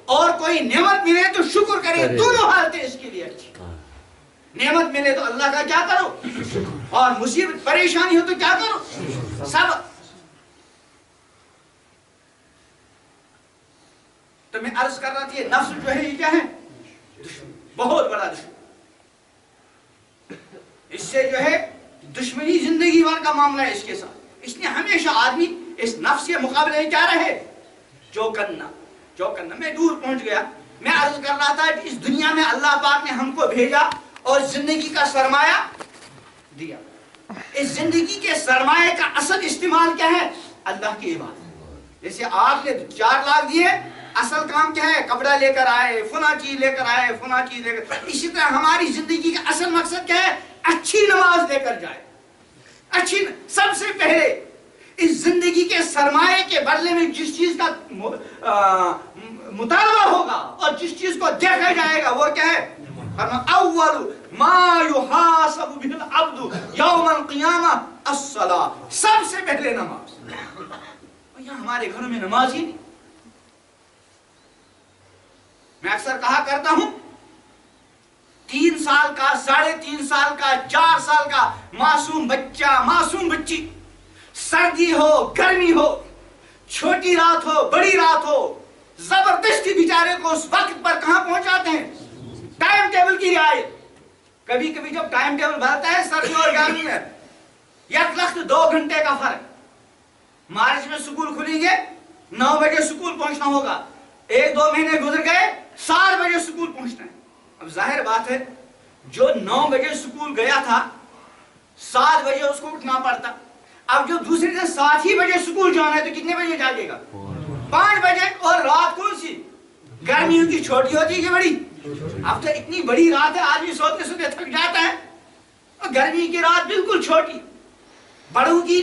اور کوئی نعمت ملے تو شکر کرے، دونوں حالتیں اس کے لیے اچھی۔ نعمت ملے تو اللہ کا کیا کرو، اور مصیبت پریشانی ہو تو کیا کرو، صبر۔ تو میں عرض کر رہا تھا یہ نفس جو ہے یہ کیا ہے، بہت بڑا دشمن۔ اس سے جو ہے دشمنی زندگی بھر کا معاملہ ہے اس کے ساتھ۔ اس لیے ہمیشہ آدمی اس نفس کے مقابلے میں کیا رہے، جو کرنا۔ میں دور پہنچ گیا، میں عرض کر رہا تھا کہ اس دنیا میں اللہ پاک نے ہم کو بھیجا اور زندگی کا سرمایہ دیا۔ اس زندگی کے سرمایہ کا اصل استعمال کیا ہے، اللہ کی عبادت۔ جیسے آپ نے 4 لاکھ دیے، اصل کام کیا ہے، کپڑا لے کر آئے، فلاں چیز لے کر آئے، فلاں چیز لے کر۔ اسی طرح ہماری زندگی کا اصل مقصد کیا ہے، اچھی نماز لے کر جائے۔ اچھی سب سے پہلے اس زندگی کے سرمایہ کے بدلے میں جس چیز کا مطالبہ ہوگا اور جس چیز کو دیکھا جائے گا وہ کیا ہے، اول ما یحاسب به العبد یوم القیامہ الصلاۃ، سب سے پہلے نماز۔ یہاں ہمارے گھروں میں نماز ہی نہیں۔ میں اکثر کہا کرتا ہوں 3 سال کا، 3.5 سال کا، 4 سال کا معصوم بچہ، معصوم بچی، سردی ہو گرمی ہو، چھوٹی رات ہو بڑی رات ہو، زبردستی بیچارے کو اس وقت پر کہاں پہنچاتے ہیں، ٹائم ٹیبل کی رعایت۔ کبھی کبھی جب ٹائم ٹیبل بنتا ہے سردی اور گرمی میں، یک لخت 2 گھنٹے کا فرق۔ مارچ میں سکول کھلیں گے، 9 بجے سکول پہنچنا ہوگا، 1-2 مہینے گزر گئے، 7 بجے سکول پہنچنا ہے۔ اب ظاہر بات ہے جو 9 بجے سکول گیا تھا 7 بجے اس کو اٹھنا پڑتا، اب جو دوسرے دن 7 ہی بجے سکول جانا ہے تو کتنے بجے جاگے گا، 5 بجے۔ اور رات کون سی، گرمیوں کی چھوٹی ہوتی ہے کہ بڑی، اب تو اتنی بڑی رات ہے آدمی سوتے سوتے تھک جاتا ہے، اور گرمی کی رات بالکل چھوٹی، بڑوں کی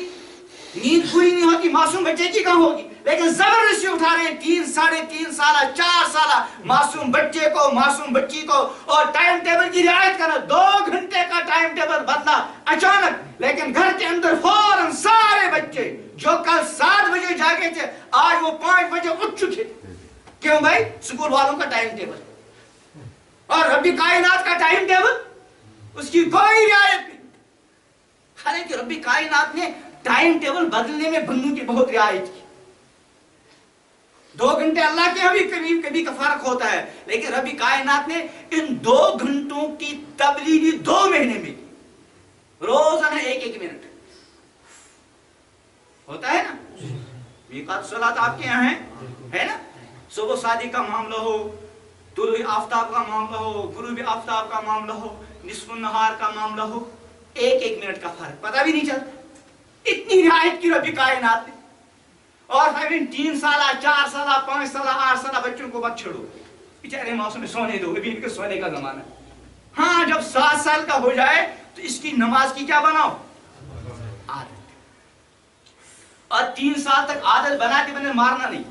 نیند پوری نہیں ہوتی، معصوم بچے کی کہاں ہوگی، لیکن زبردستی اٹھا رہے ہیں 3 ساڑھے 3 سالہ 4 سالہ معصوم بچے کو، معصوم بچی کو، اور ٹائم ٹیبل کی رعایت کرنا۔ 2 گھنٹے کا ٹائم ٹیبل بدلا اچانک، لیکن گھر کے اندر فوراً سارے بچے جو کل 7 بجے جاگے تھے آج وہ 5 بجے اٹھ چکے۔ کیوں بھائی، سکول والوں کا ٹائم ٹیبل اور رب کائنات کا ٹائم ٹیبل، اس کی کوئی رعایت نہیں۔ حالانکہ رب کائنات نے ٹائم ٹیبل بدلنے میں بندوں کی بہت رعایت کی۔ 2 گھنٹے اللہ کے ہاں بھی کبھی کبھی کا فرق ہوتا ہے، لیکن رب کائنات نے ان 2 گھنٹوں کی تبدیلی 2 مہینے میں کی، روزانہ 1-1 منٹ ہوتا ہے نا۔ میقات صلاۃ آپ کے یہاں ہے نا، صبح شادی کا معاملہ ہو، طلوع آفتاب کا معاملہ ہو، غروب آفتاب کا معاملہ ہو، نصف النہار کا معاملہ ہو، 1-1 منٹ کا فرق پتہ بھی نہیں چلتا۔ اتنی رعایت کی رب کائنات نے۔ اور پھر 3 سالہ 4 سالہ 5 سالہ 8 سالہ بچوں کو مت چھوڑو، بیچارے موسم میں سونے دو، ابھی ان کے سونے کا زمانہ ہے۔ ہاں جب 7 سال کا ہو جائے تو اس کی نماز کی کیا بناؤ، عادت۔ اور 3 سال تک عادت بناتے بنے مارنا نہیں۔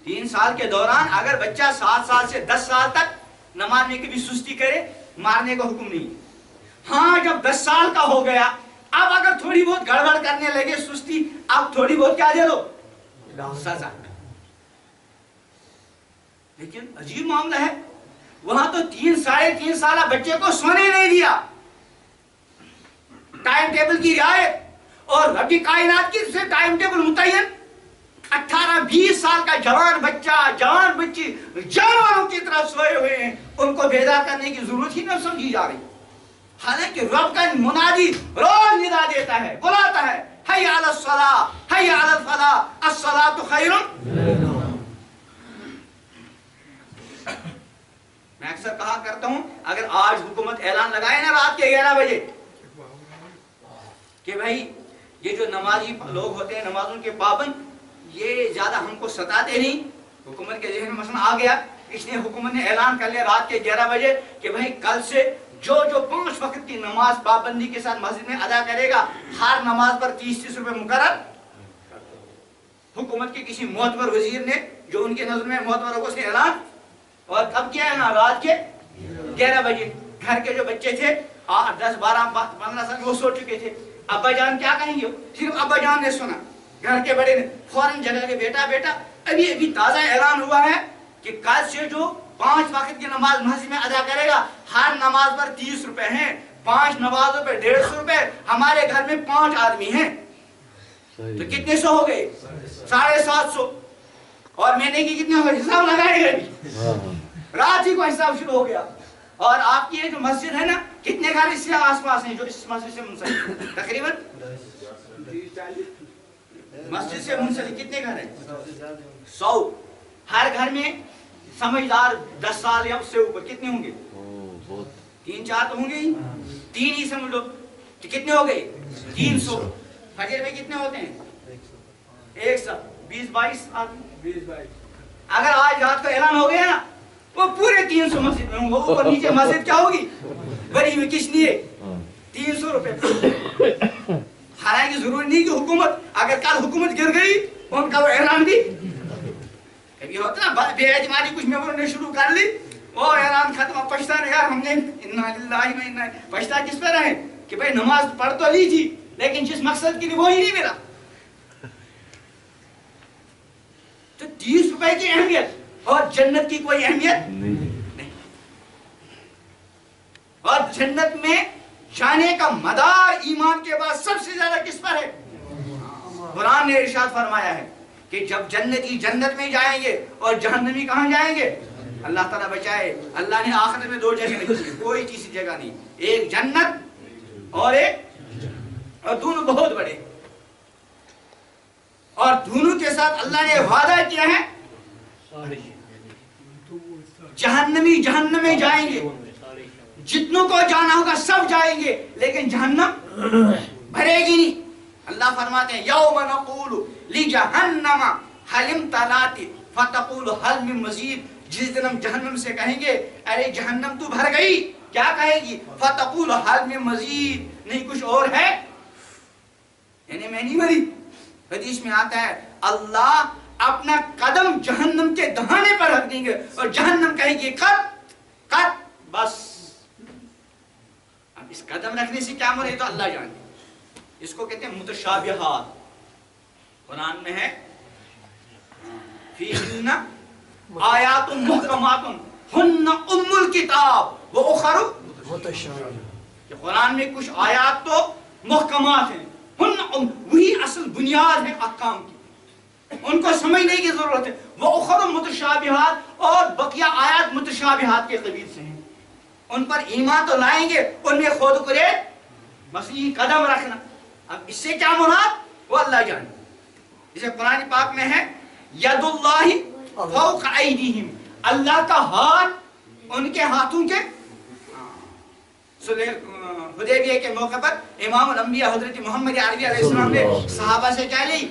3 سال کے دوران اگر بچہ 7 سال سے 10 سال تک نماز میں کبھی سستی کرے، مارنے کا حکم نہیں۔ ہاں جب 10 سال کا ہو گیا، اب اگر تھوڑی بہت گڑبڑ کرنے لگے سستی، اب تھوڑی بہت کیا دے دو، سزا۔ لیکن عجیب معاملہ ہے، وہاں تو 3 ساڑھے 3 سالہ بچے کو سونے نہیں دیا، ٹائم ٹیبل کی رعایت۔ اور رب کائنات کی سے ٹائم ٹیبل متعین، 18-20 سال کا جوان بچہ جوان بچی جانوروں کی طرح سوئے ہوئے ہیں، ان کو بیدار کرنے کی ضرورت ہی نہ سمجھی جا رہی۔ حالانکہ رب کا منادی روز ندا دیتا ہے، بلاتا ہے، حی علی الصلاۃ حی علی الفلاح الصلاۃ خیر۔ میں اکثر کہا کرتا ہوں اگر آج حکومت اعلان لگائے نا رات کے 11 بجے کہ بھائی یہ جو نمازی لوگ ہوتے ہیں نمازوں کے پابند، یہ زیادہ ہم کو ستاتے نہیں، حکومت کے ذہن میں مسئلہ آ گیا، اس لیے حکومت نے اعلان کر لیا رات کے 11 بجے کہ بھائی کل سے جو 5 وقت کی نماز پابندی کے ساتھ مسجد میں ادا کرے گا، ہر نماز پر 30-30 روپے مقرر۔ حکومت کے کسی معتبر وزیر نے، جو ان کے نظر میں معتبر ہوگا، اس نے اعلان، اور کب کیا ہے نا، رات کے 11 بجے۔ گھر کے جو بچے تھے 8, 10, 12, 15 سال وہ سو چکے تھے، ابا جان کیا کہیں گے، صرف ابا جان نے سنا، گھر کے بڑے نے فوراً جگہ کے بیٹا ابھی تازہ اعلان ہوا ہے کہ کل سے جو 5 وقت کی نماز مسجد میں ادا کرے گا ہر نماز پر 30 روپے ہیں، 5 نمازوں پہ 150 روپے. ہمارے گھر میں 5 آدمی ہیں تو کتنے سو ہو گئے؟ 750. اور مہینے کی کتنے ہو گئے؟ حساب لگائے گا. رات ہی کو حساب شروع ہو گیا. اور آپ کی یہ جو مسجد ہے نا کتنے گھر اس سے آس پاس ہیں جو اس مسجد سے منسلک ہیں؟ تقریباً مسجد سے منسلک کتنے گھر ہیں؟ 100. ہر گھر میں سمجھدار 10 سال یا اس سے اوپر کتنے ہوں گے؟ 3-4 تو ہوں گے ہی. 3 ہی سمجھ لو تو کتنے ہو گئے؟ 300. فجر میں کتنے ہوتے ہیں؟ 20-22 آدمی. اگر آج رات کو اعلان ہو گیا نا وہ پورے 300 مسجد میں ہوں گے. اوپر نیچے مسجد کیا ہوگی؟ بڑی ہوئی. کس لیے؟ 300 روپے. حالانکہ ضروری نہیں کہ حکومت اگر کل حکومت گر گئی ان کا وہ اعلان بھی کبھی ہوتا نا بے اعتمادی کچھ ممبروں نے شروع کر لی وہ اعلان ختم. اب پچھتا نہیں یار ہم نے انا للہ و انا پچھتا کس پر رہے کہ بھائی نماز پڑھ تو لی تھی لیکن جس مقصد کے لیے وہی نہیں ملا. تو 30 روپے کی اہمیت اور جنت کی کوئی اہمیت نہیں. اور جنت میں جانے کا مدار ایمان کے بعد سب سے زیادہ کس پر ہے؟ قرآن نے ارشاد فرمایا ہے کہ جب جنتی جنت میں جائیں گے اور جہنمی کہاں جائیں گے؟ اللہ تعالیٰ بچائے. اللہ نے آخرت میں 2 جگہ رکھی ہے، کوئی تیسری جگہ نہیں. ایک جنت اور دونوں بہت بڑے. اور دونوں کے ساتھ اللہ نے وعدہ کیا ہے جہنمی جہنم میں جائیں گے. جتنوں کو جانا ہوگا سب جائیں گے لیکن جہنم بھرے گی نہیں. اللہ فرماتے ہیں یوم نقول لجہنم حل امتلأت فتقول حل من مزید. جس دن ہم جہنم سے کہیں گے ارے جہنم تو بھر گئی، کیا کہے گی؟ فتقول حل من مزید، نہیں کچھ اور ہے؟ یعنی میں نہیں بھری. حدیث میں آتا ہے اللہ اپنا قدم جہنم کے دہانے پر رکھ دیں گے اور جہنم کہے گی قط قط بس. اب اس قدم رکھنے سے کیا مرے تو اللہ جانے. اس کو کہتے ہیں متشابہات. قرآن میں ہے فیہن آیات محکمات ہن ام الکتاب واخر متشابہات. کہ قرآن میں کچھ آیات تو محکمات ہیں، وہی اصل بنیاد ہے احکام کی، ان کو سمجھنے کی ضرورت ہے. واخر متشابہات، اور بقیہ آیات متشابہات کے قبیل سے ہیں. ان پر ایمان تو لائیں گے، ان میں خود کرے بس یہ قدم رکھنا. اب اس سے کیا مراد وہ اللہ جانے. جسے قرآن پاک میں ہے ید اللہ فوق ایدیہم، اللہ کا ہاتھ ان کے ہاتھوں کے. حدیبیہ کے موقع پر امام الانبیاء حضرت محمد عربی علیہ السلام نے صحابہ سے کیا لی؟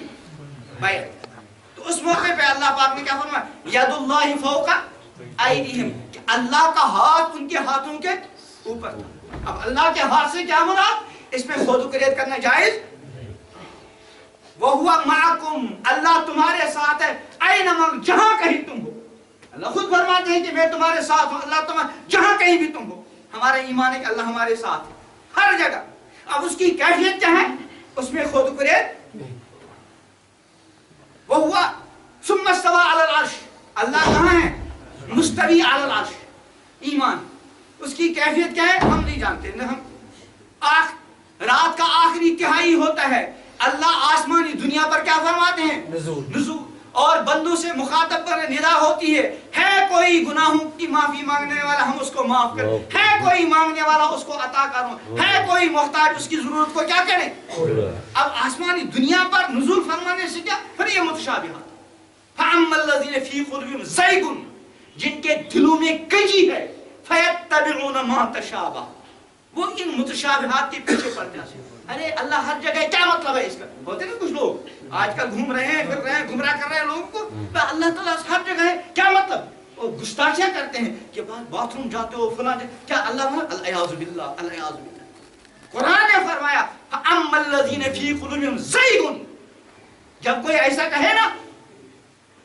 بیعت. تو اس موقع پہ اللہ پاک نے کیا فرمایا؟ ید اللہ فوق ایدیہم، کہ اللہ کا ہاتھ ان کے ہاتھوں کے اوپر. اب اللہ کے ہاتھ سے کیا مراد؟ اس میں خود قریت کرنا جائز. وَهُوَ مَعَكُمْ، اللہ تمہارے ساتھ ہے، اَيْنَمَا، جہاں کہیں تم ہو. اللہ خود فرماتے ہیں کہ میں تمہارے ساتھ ہوں. اللہ تمہارے جہاں کہیں بھی تم ہو. ہمارا ایمان ہے کہ اللہ ہمارے ساتھ ہے ہر جگہ. اب اس کی کیفیت کیا ہے؟ اس میں خود قریت. وَهُوَ ثُمَّ اسْتَوَىٰ عَلَى الْعَرْشِ، اللہ کہاں ہے؟ مستوی علی العرش. ایمان اس کی کیفیت کیا ہے ہم نہیں جانتے. ہم رات کا آخری تہائی ہوتا ہے، اللہ آسمانی دنیا پر کیا فرماتے ہیں؟ نزول. اور بندوں سے مخاطب پر ندا ہوتی ہے کوئی گناہوں کی معافی مانگنے والا ہم اس کو معاف کریں، ہے کوئی مانگنے والا اس کو عطا کروں، ہے کوئی محتاج اس کی ضرورت کو کیا کریں. اب آسمانی دنیا پر نزول فرمانے سے کیا؟ پھر یہ متشابہات. فَأَمَّا الَّذِينَ فِي قُلُوبِهِمْ زَيْغٌ، جن کے دلوں میں کجی ہے، فَيَتَّبِعُونَ مَا تَشَابَهَ، وہ ان متشابہات کے پیچھے پڑ جاتے ہیں. ارے اللہ ہر جگہ، کیا مطلب ہے اس کا؟ ہوتے نا کچھ لوگ آج کل گھوم رہے ہیں، پھر رہے ہیں، گمراہ کر رہے ہیں لوگوں کو. اللہ تعالیٰ ہر جگہ ہے، کیا مطلب؟ وہ گستاخیاں کرتے ہیں کہ باتھ روم جاتے ہو فلاں، کیا اللہ الیاذ باللہ الیاذ باللہ. قرآن نے فرمایا فَأَمَّا الَّذِينَ فِي قُلُوبِهِمْ زَيْغٌ، جب کوئی ایسا کہے نا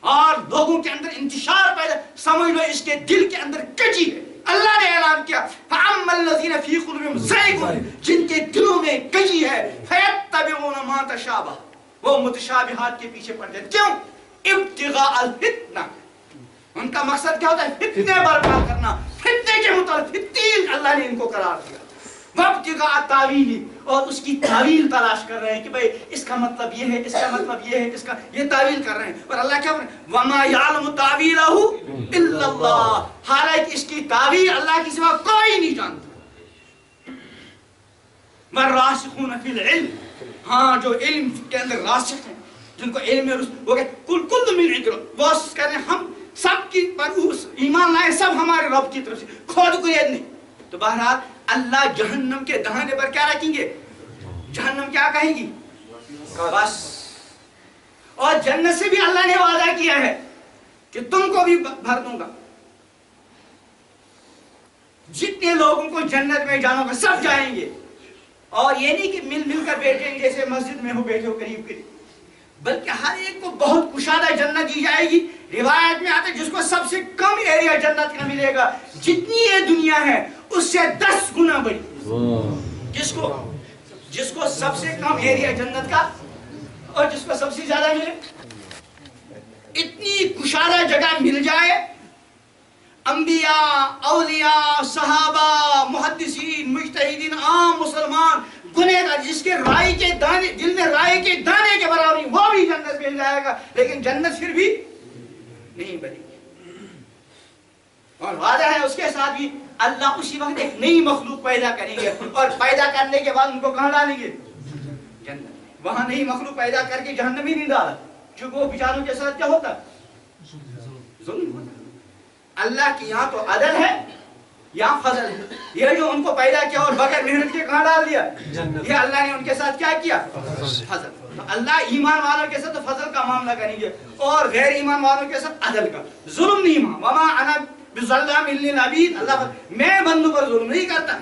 اور لوگوں کے اندر انتشار پیدا، سمجھ لو اس کے دل کے اندر کجی ہے. اللہ نے اعلان کیا فَأَمَّا الَّذِينَ فِي قُلُوبِهِمْ زَيْغٌ، جن کے دلوں میں کجی ہے، فَيَتَّبِعُونَ مَا تَشَابَهَ، وہ متشابہات کے پیچھے پڑ جاتے. کیوں؟ ابتغاء الفتنہ، ان ان کا مقصد کیا ہوتا ہے؟ فتنے برپا کرنا. فتنے کے متعلق فتیل اللہ نے ان کو قرار دیا. وابتغاء تاویلی, اور اس کی تعویل تلاش کر رہے ہیں کہ بھئی اس کا مطلب یہ ہے, اس کا مطلب یہ ہے, اس کا یہ تعویل کر رہے ہیں. اور اللہ کیا فرماتا ہے؟ وما یعلم تاویلہ الا اللہ, حالانکہ اس کی تعویل اللہ کی سوا کوئی نہیں جانتا. والراسخون فی العلم, ہاں جو علم کے اندر راسخ ہیں, جن کو علم میں وہ کہتے ہیں کل من عند رب, وہ کہتے ہیں ہم سب کی پر ایمان لائے سب ہمارے رب کی طرف سے, خود کو یہ نہیں. تو بہرحال اللہ جہنم کے دہانے پر کیا رکھیں گے؟ جہنم کیا کہیں گی؟ بس. اور جنت سے بھی اللہ نے وعدہ کیا ہے کہ تم کو بھی بھر دوں گا. جتنے لوگوں کو جنت میں جانا ہوگا سب جائیں گے. اور یہ نہیں کہ مل مل کر بیٹھیں گے جیسے مسجد میں ہو بیٹھے ہو قریب قریب, بلکہ ہر ایک کو بہت کشادہ جنت دی جائے گی. روایت میں آتا ہے جس کو سب سے کم ایریا جنت کا ملے گا, جتنی یہ دنیا ہے اس سے 10 گنا بڑی. جس کو سب سے کم ایریا جنت کا اور جس کو سب سے زیادہ ملے, اتنی کشادہ جگہ مل جائے. انبیاء, اولیاء, صحابہ, محدثین, مجتہدین, عام مسلمان, گنہگار, جس کے رائے کے دانے, دل میں رائے کے دانے کے برابر وہ بھی جنت مل جائے گا, لیکن جنت پھر بھی نہیں بنے گی. اور وعدہ ہے اس کے ساتھ بھی اللہ اسی وقت ایک نئی مخلوق پیدا کریں گے, اور پیدا کرنے کے بعد ان کو کہاں ڈالیں گے؟ جنت. وہاں نئی مخلوق پیدا کر کے جہنم ہی نہیں ڈالا, چونکہ وہ بیچاروں کے ساتھ کیا ہوتا ہے؟ ظلم ہوتا. اللہ کی یہاں تو عدل ہے, یہاں فضل ہے. یہ جو ان کو پیدا کیا اور بغیر محنت کے کہاں ڈال دیا, یہ اللہ نے ان کے ساتھ کیا کیا؟ فضل. تو اللہ ایمان والوں کے ساتھ فضل کا معاملہ کریں گے اور غیر ایمان والوں کے ساتھ عدل کا. ظلم نہیں. وما انا بظلام للعبید, اللہ میں بندوں پر ظلم نہیں کرتا.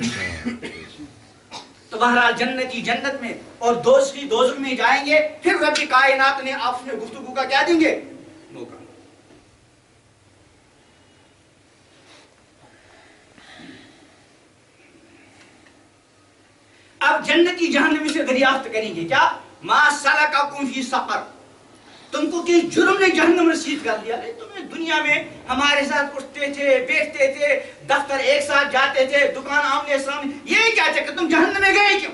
تو بہرحال جنتی جنت میں اور دوزخی دوزخ میں جائیں گے. پھر رب کائنات نے آپ میں گفتگو کا کیا دیں گے؟ موقع. اب جنتی جہنمی سے دریافت کریں گے کیا؟ ما سلککم فی سقر, تم کو کس جرم نے جہنم رسید کر دیا؟ تمہیں دنیا میں ہمارے ساتھ اٹھتے تھے, بیٹھتے تھے, دفتر ایک ساتھ جاتے تھے, دکان آمنے سامنے, یہ کیا چکر, تم جہنم میں گئے کیوں؟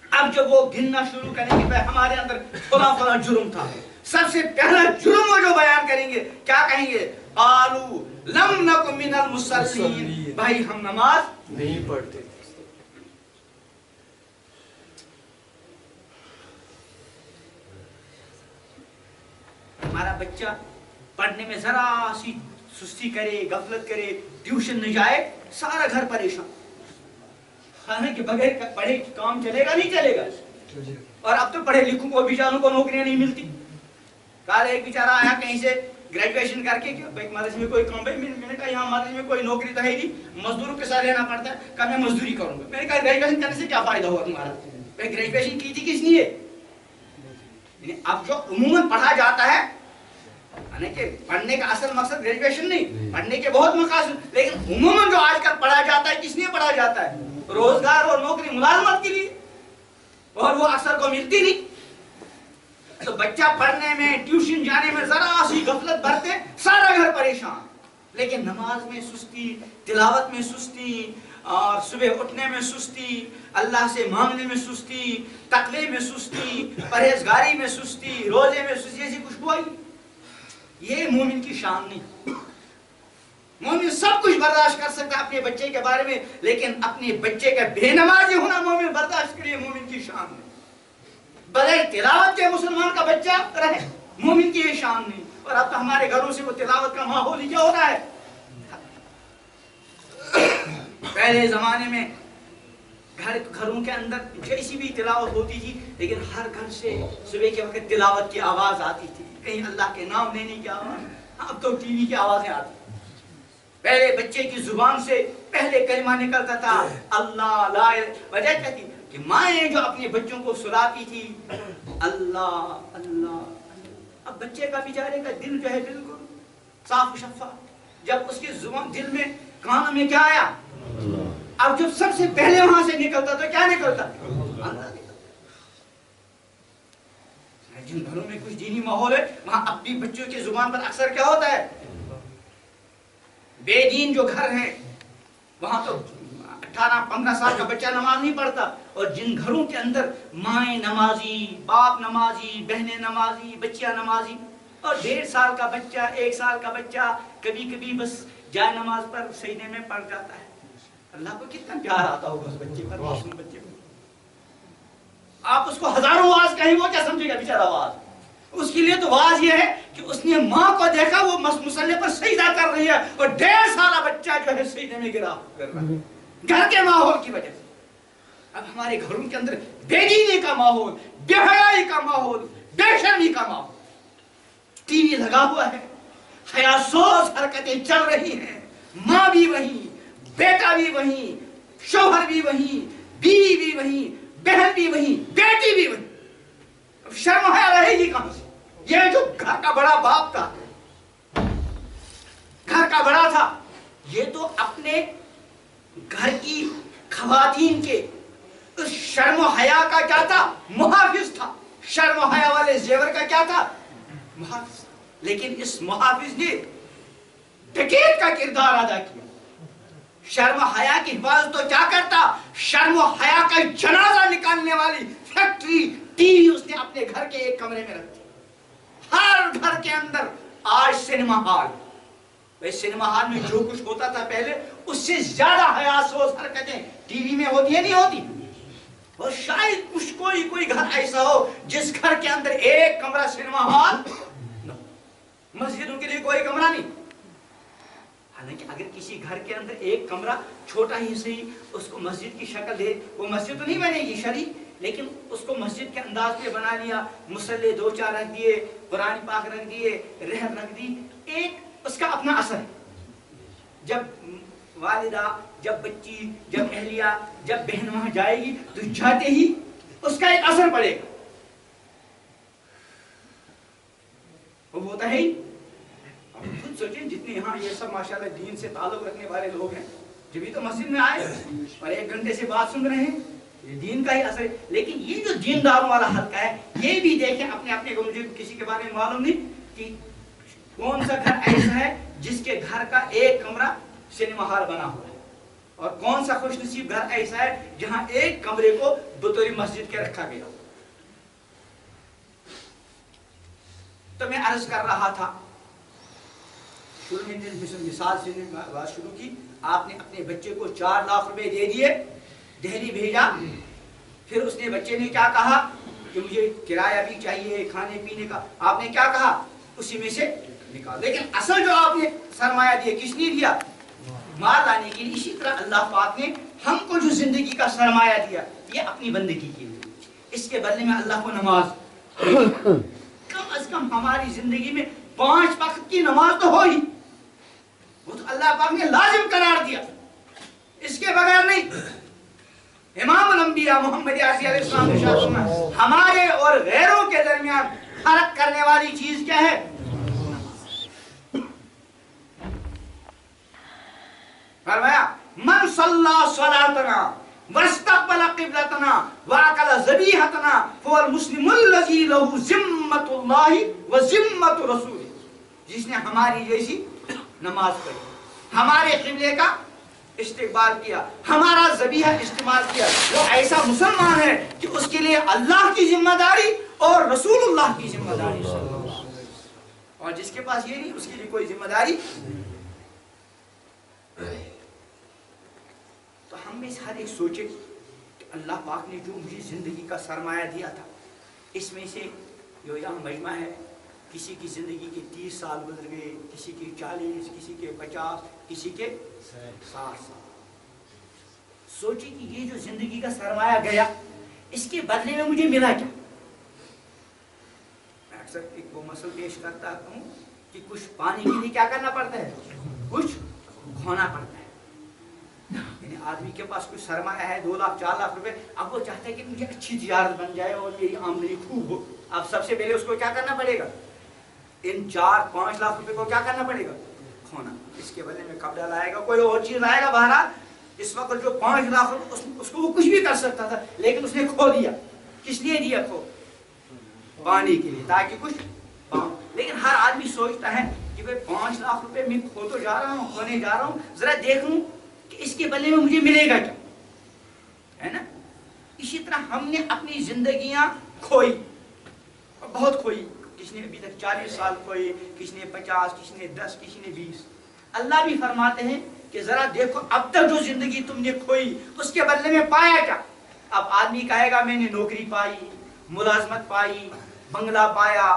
اب جب وہ گننا شروع کریں گے بھائی ہمارے اندر فلاں فلاں جرم تھا, سب سے پہلا جرم وہ جو بیان کریں گے کیا کہیں گے؟ قالوا لم نکن من المصلین, بھائی ہم نماز نہیں پڑھتے. ہمارا بچہ پڑھنے میں ذرا سی سستی کرے, غفلت کرے, ٹیوشن نہ جائے, سارا گھر پریشان. حالانکہ بغیر پڑھے کام چلے گا نہیں چلے گا. اور اب تو پڑھے لکھوں کو بیچاروں کو نوکریاں نہیں ملتی. کل ایک بیچارہ آیا کہیں سے گریجویشن کر کے, مدرسے میں کوئی کام, میں نے کہا یہاں مدرسے میں کوئی نوکری تو ہے نہیں, مزدوروں کے ساتھ رہنا پڑتا ہے. کہا میں مزدوری کروں گا. میں نے کہا گریجویشن کرنے سے کیا فائدہ ہوا تمہارا؟ گریجویشن کی تھی کس لیے؟ اب جو عموماً پڑھا جاتا ہے, کہ پڑھنے کا اصل مقصد گریجویشن نہیں, پڑھنے کے بہت مقاصد, لیکن عموماً جو آج کل پڑھا جاتا ہے کس لیے پڑھا جاتا ہے؟ روزگار اور نوکری ملازمت کے لیے, اور وہ اکثر کو ملتی نہیں. تو بچہ پڑھنے میں, ٹیوشن جانے میں ذرا سی غفلت برتے, سارا گھر پریشان. لیکن نماز میں سستی, تلاوت میں سستی, اور صبح اٹھنے میں سستی, اللہ سے مانگنے میں سستی, تقوی میں سستی, پرہیزگاری میں سستی, روزے میں سستی, ایسی خوشبو آئی. یہ مومن کی شان نہیں. مومن سب کچھ برداشت کر سکتا ہے اپنے بچے کے بارے میں, لیکن اپنے بچے کا بے نمازی ہونا مومن برداشت کے لیے مومن کی شان نہیں. بغیر تلاوت کے مسلمان کا بچہ رہے, مومن کی یہ شان نہیں. اور اب تو ہمارے گھروں سے وہ تلاوت کا ماحول ہی کیا ہو رہا ہے. پہلے زمانے میں گھروں کے اندر جیسی بھی تلاوت ہوتی تھی, لیکن ہر گھر سے صبح کے وقت تلاوت کی آواز آتی تھی, کہیں اللہ کے نام لینے کی آواز. اب تو ٹی وی کی آوازیں آتی. پہلے بچے کی زبان سے پہلے کلمہ نکلتا تھا اللہ لا. وجہ کیا تھی کہ مائیں جو اپنے بچوں کو سلاتی تھی اللہ اللہ. اب بچے کا بیچارے کا دل جو ہے بالکل صاف و شفاف, جب اس کی زبان دل میں کانوں میں کیا آیا, اب جب سب سے پہلے وہاں سے نکلتا تو کیا نکلتا؟ اللہ. جن گھروں میں کچھ دینی ماحول ہے وہاں اپنی بچوں کی زبان پر اکثر کیا ہوتا ہے؟ بے دین جو گھر ہیں وہاں تو 18-15 سال کا بچہ نماز نہیں پڑھتا، اور جن گھروں کے اندر مائیں نمازی، باپ نمازی، بہنیں نمازی، بچیاں نمازی، اور 1.5 سال کا بچہ، 1 سال کا بچہ کبھی کبھی بس جائے نماز پر سجدے میں پڑ جاتا ہے. اللہ کو کتنا پیار آتا ہوگا اس بچے پر، معصوم بچے پر. آپ اس کو ہزاروں واز کہیں وہ کیا سمجھے گا بیچارہ واز؟ اس کے لیے تو واز یہ ہے کہ اس نے ماں کو دیکھا وہ مصلی پر سجدہ کر رہی ہے اور 1.5 سالہ بچہ جو ہے سجدے میں گرا کر رہا ہے گھر کے ماحول کی وجہ سے. اب ہمارے گھروں کے اندر بے دینی کا ماحول، بے حیائی کا ماحول، بے شرمی کا ماحول. ٹی وی لگا ہوا ہے، حیا سوز حرکتیں چل رہی ہیں، ماں بھی وہیں، بیٹا بھی وہیں، شوہر بھی وہیں، بیوی بھی وہیں، بہن بھی وہیں، بیٹی بھی وہیں. اب شرم حیا رہے گی کہاں سے؟ یہ جو گھر کا بڑا باپ تھا، گھر کا بڑا تھا، یہ تو اپنے گھر کی خواتین کے اس شرم و حیا کا کیا تھا؟ محافظ تھا. شرم و حیا والے زیور کا کیا تھا؟ محافظ. لیکن اس محافظ نے ڈکیت کا کردار ادا کیا. شرم و حیا کی حفاظت تو کیا کرتا؟ شرم و حیا کا جنازہ نکالنے والی فیکٹری ٹی وی اس نے اپنے گھر کے ایک کمرے میں رکھ دی. ہر گھر کے اندر آج سینما ہال. سینما ہال میں جو کچھ ہوتا تھا پہلے اس سے زیادہ حیاسوز حرکتیں ٹی وی میں ہوتی ہیں، نہیں ہوتی؟ اور شاید کچھ کوئی گھر ایسا ہو جس گھر کے اندر ایک کمرہ سینما ہال نہ. مسجدوں کے لیے کوئی کمرہ نہیں. حالانکہ اگر کسی گھر کے اندر ایک کمرہ چھوٹا ہی صحیح اس کو مسجد کی شکل دے، وہ مسجد تو نہیں بنے گی شرعی، لیکن اس کو مسجد کے انداز میں بنا لیا، مصلی 2-4 رکھ دیے، قرآن پاک رکھ دیے، رحم رکھ دی، ایک اس کا اپنا اثر ہے. جب والدہ، جب بچی، جب اہلیہ، جب بہن وہاں جائے گی تو جاتے ہی اس کا ایک اثر پڑے گا. وہ ہوتا ہے ہی. اب خود سوچیں جتنے یہاں یہ سب ماشاءاللہ دین سے تعلق رکھنے والے لوگ ہیں، جبھی تو مسجد میں آئے اور 1 گھنٹے سے بات سن رہے ہیں، یہ دین کا ہی اثر ہے. لیکن یہ جو دینداروں والا حلقہ ہے یہ بھی دیکھیں اپنے کو، مجھے کسی کے بارے میں معلوم نہیں کہ کون سا گھر ایسا ہے جس کے گھر کا ایک کمرہ سینما ہال بنا ہوا ہے، اور کون سا خوش نصیب گھر ایسا ہے جہاں ایک کمرے کو بطور مسجد کے رکھا گیا. تو میں عرض کر رہا تھا، شروع میں مثال سے بات شروع کی. آپ نے اپنے بچے کو 4 لاکھ روپے دے دیے، دہلی بھیجا، پھر اس نے بچے نے کیا کہا کہ مجھے کرایہ بھی چاہیے، کھانے پینے کا. آپ نے کیا کہا؟ اسی میں سے نکال. لیکن اصل جو آپ نے سرمایہ دیا کس نے دیا؟ مال لانے کے لیے. اسی طرح اللہ پاک نے ہم کو جو زندگی کا سرمایہ دیا یہ اپنی بندگی کے لیے، اس کے بدلے میں اللہ کو نماز، کم از کم ہماری زندگی میں 5 وقت کی نماز تو ہو ہی، وہ تو اللہ پاک نے لازم قرار دیا، اس کے بغیر نہیں. امام الانبیاء محمد عربی علیہ السلام نے ارشاد فرمایا ہمارے اور غیروں کے درمیان فرق کرنے والی چیز کیا ہے؟ فرمایا من صلی صلاتنا واستقبل قبلتنا واکل ذبیحتنا فهو المسلم الذی له ذمۃ اللہ وذمۃ رسولہ. جس نے ہماری جیسی نماز پڑھی، ہمارے قبلے کا استقبال کیا، ہمارا ذبیحہ استعمال کیا، وہ ایسا مسلمان ہے کہ اس کے لیے اللہ کی ذمہ داری اور رسول اللہ کی ذمہ داری، اور جس کے پاس یہ نہیں اس کے لیے کوئی ذمہ داری. تو ہم میں سے ہر ایک سوچے کہ اللہ پاک نے جو مجھے زندگی کا سرمایہ دیا تھا، اس میں سے جو یہاں مجمع ہے، کسی کی زندگی کے 30 سال گزر گئے، کسی کے 40، کسی کے 50، کسی کے 60 سال. سوچے کہ یہ جو زندگی کا سرمایہ گیا اس کے بدلے میں مجھے ملا کیا؟ میں اکثر ایک وہ مسئلہ پیش کرتا ہوں کہ کچھ پانی کے لیے کیا کرنا پڑتا ہے؟ کچھ کھونا پڑتا ہے. یعنی آدمی کے پاس کچھ سرمایہ ہے 2 لاکھ 4 لاکھ روپے، اب وہ چاہتا ہے کہ مجھے اچھی تجارت بن جائے اور یہ آمدنی خوب ہو. اب سب سے پہلے اس کو کیا کرنا پڑے گا؟ ان 4-5 لاکھ روپے کو کیا کرنا پڑے گا؟ کھونا. اس کے بدلے میں کپڑا لائے گا، کوئی اور چیز لائے گا. بہرحال اس وقت جو 5 لاکھ روپے اس کو وہ کچھ بھی کر سکتا تھا، لیکن اس نے کھو دیا. کس لیے دیا کھو؟ پانی کے لیے، تاکہ کچھ پاؤں. لیکن ہر آدمی سوچتا ہے کہ کہ بھائی 5 لاکھ روپے میں کھو تو جا رہا ہوں، کھونے جا رہا ہوں، ذرا دیکھوں کہ اس کے بدلے میں مجھے ملے گا کیا، ہے نا؟ اسی طرح ہم نے اپنی زندگیاں کھوئی، بہت کھوئی، کسی نے ابھی تک 40 سال کھوئی، کسی نے 50، کسی نے 10، کسی نے 20۔ اللہ بھی فرماتے ہیں کہ ذرا دیکھو اب تک جو زندگی تم نے کھوئی اس کے بدلے میں پایا کیا۔ اب آدمی کہے گا میں نے نوکری پائی، ملازمت پائی، بنگلہ پایا،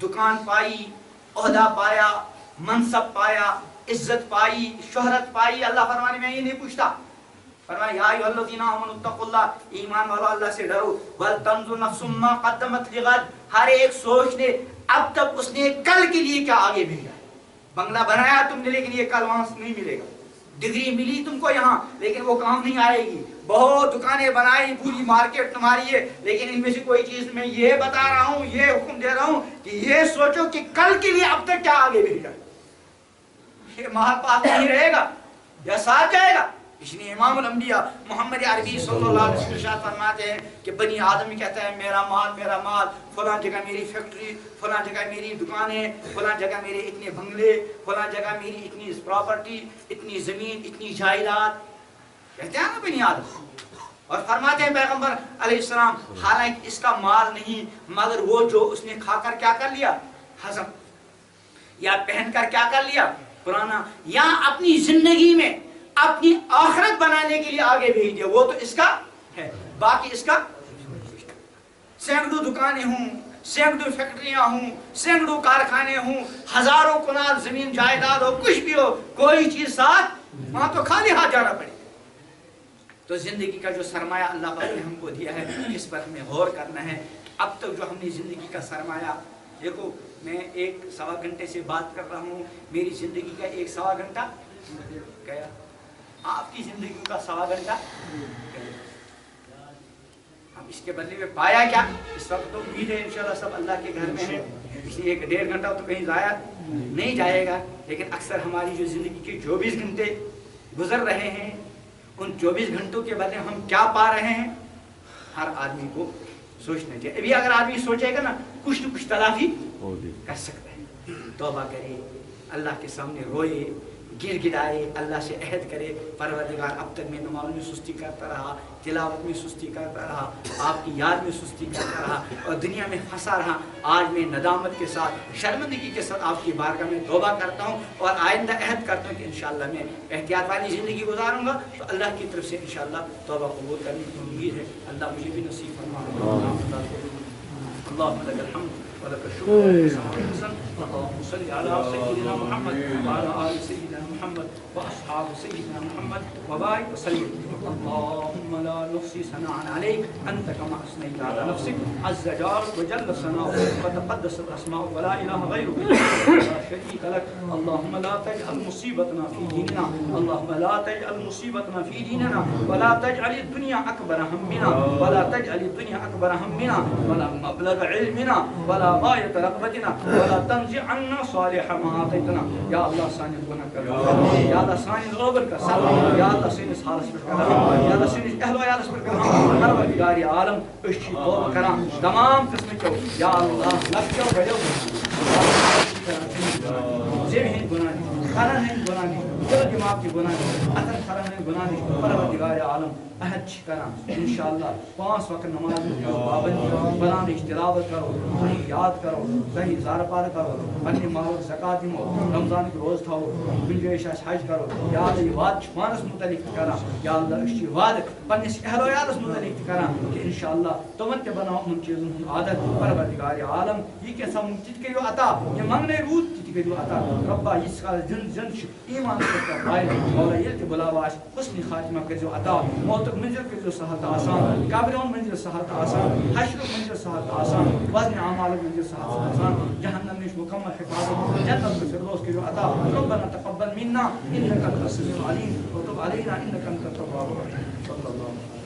دکان پائی، عہدہ پایا، منصب پایا، عزت پائی، شہرت پائی۔ اللہ فرمانے میں یہ نہیں پوچھتا، فرمایا یا ایھا الذین آمنوا اتقوا اللہ، ایمان والو اللہ سے ڈرو، ولتنظر نفس ما قدمت لغد، ہر ایک سوچ نے اب تک اس نے کل کے لیے کیا آگے بھیجا ہے۔ بنگلہ بنایا تم نے لیکن یہ کل وہاں سے نہیں ملے گا، ڈگری ملی تم کو یہاں لیکن وہ کام نہیں آئے گی، بہت دکانیں بنائی، پوری مارکیٹ تمہاری ہے، لیکن ان میں سے کوئی چیز میں یہ بتا رہا ہوں، یہ حکم دے رہا ہوں کہ یہ سوچو کہ کل کے لیے اب تک کیا آگے بھیجا ہے۔ یہ مال پاس نہیں رہے گا یا ساتھ جائے گا۔ اس لیے امام الانبیاء محمد عربی صلی اللہ علیہ وسلم ارشاد فرماتے ہیں کہ بنی آدم کہتا ہے میرا مال، فلاں جگہ میری فیکٹری، فلاں جگہ میری دکانیں، فلاں جگہ میرے اتنے بنگلے، فلاں جگہ میری اتنی پراپرٹی، اتنی زمین، اتنی جائیداد، کہتے ہیں نا بنی آدم۔ اور فرماتے ہیں پیغمبر علیہ السلام حالانکہ اس کا مال نہیں مگر وہ جو اس نے کھا کر کیا کر لیا، ہضم، یا پہن کر کیا کر لیا، پرانا، یا اپنی زندگی میں اپنی آخرت بنانے کے لیے آگے بھیج دیا، وہ تو اس کا ہے، باقی اس کا سینکڑوں دکانیں ہوں، سینکڑوں فیکٹریاں ہوں، سینکڑوں کارخانے ہوں، ہزاروں کنال زمین جائیداد ہو، کچھ بھی ہو، کوئی چیز ساتھ وہاں تو خالی ہاتھ جانا پڑے۔ تو زندگی کا جو سرمایہ اللہ پاک نے ہم کو دیا ہے اس پر ہمیں غور کرنا ہے۔ اب تک جو ہم نے زندگی کا سرمایہ، دیکھو میں 1-1.25 گھنٹے سے بات کر رہا ہوں، میری زندگی کا 1-1.25 گھنٹہ گیا، آپ کی زندگی کا 1.25 گھنٹہ گیا۔ اب اس کے بدلے میں پایا کیا؟ اس وقت تو امید ہے انشاءاللہ سب اللہ کے گھر میں ہیں، اس لیے 1-1.5 گھنٹہ تو کہیں ضائع نہیں جائے گا، لیکن اکثر ہماری جو زندگی کے 24 گھنٹے گزر رہے ہیں ان 24 گھنٹوں کے بدلے ہم کیا پا رہے ہیں، ہر آدمی کو سوچنا چاہیے۔ ابھی اگر آدمی سوچے گا نا کچھ نہ کچھ تلافی کر سکتا ہے، توبہ کرے، اللہ کے سامنے روئے، گر گڑائے، اللہ سے عہد کرے پروردگار اب تک میں نماز میں سستی کرتا رہا، تلاوت میں سستی کرتا رہا، آپ کی یاد میں سستی کرتا رہا اور دنیا میں پھنسا رہا، آج میں ندامت کے ساتھ شرمندگی کے ساتھ آپ کی بارگاہ میں توبہ کرتا ہوں اور آئندہ عہد کرتا ہوں کہ انشاءاللہ میں احتیاط والی زندگی گزاروں گا تو اللہ کی طرف سے انشاءاللہ توبہ قبول کرنے کی امید ہے۔ اللہ مجھے بھی نصیب فرمائے۔ اللهم لك الحمد ولك الشكر اللهم صل على سيدنا محمد وعلى آل سيدنا محمد وأصحاب سيدنا محمد وبارك وسلم. اللهم لا نحصي ثناء عليك أنت كما أثنيت على نفسك عز جارك وجل ثناؤك وتقدست الأسماء ولا إله غيرك لا شريك لك. اللهم لا تجعل مصيبتنا في ديننا اللهم لا تجعل مصيبتنا في ديننا ولا تجعل الدنيا أكبر همنا ولا تجعل الدنيا أكبر همنا ولا مبلغ علمنا ولا غاية رغبتنا ولا تنزع عنا صالح ما أعطيتنا. يا الله ساني الغنى كرم يا الله ساني الغبر كسر يا الله ساني حالس بالكرم يا الله ساني أهل ويالس بالكرم پروردگار عالم أشي طول كرم تمام قسم كو يا الله لكو بيو زمين گناہ خرن ہیں گناہ دل دماغ کی گناہ اثر خرن ہیں گناہ پروردگار عالم عہد چھ کران انشاءاللہ 5 وقت نماز میں پابند قرآن تلاوت کرو صحیح یاد کرو صحیح زار پار کرو پنہ مال زکات دمو رمضان کے روز تھاو گنجائش حج کرو یا اللہ یہ وعد پانس متعلق کران یا اللہ اس وعد پنس اہل و عیالس متعلق کران کہ انشاءاللہ تمن تے بناو ان چیزن ہن عادت پروردگار عالم یہ کہ سم تت کریو عطا یہ منگنے رود تت کریو عطا ربا اس کا زن ایمان سے بھائی مولا یہ تے بلاواش حسن خاتمہ کرجو عطا موت منزل کرجو سہل آسان قبرون منزل سہل آسان حشر منزل سہل آسان وزن اعمال منزل سہل آسان جہنم نش مکمل حفاظت جنت الفردوس کرجو عطا ربنا تقبل منا انك انت السميع العليم وتب علينا انك انت التواب الرحيم صلى الله عليه وسلم.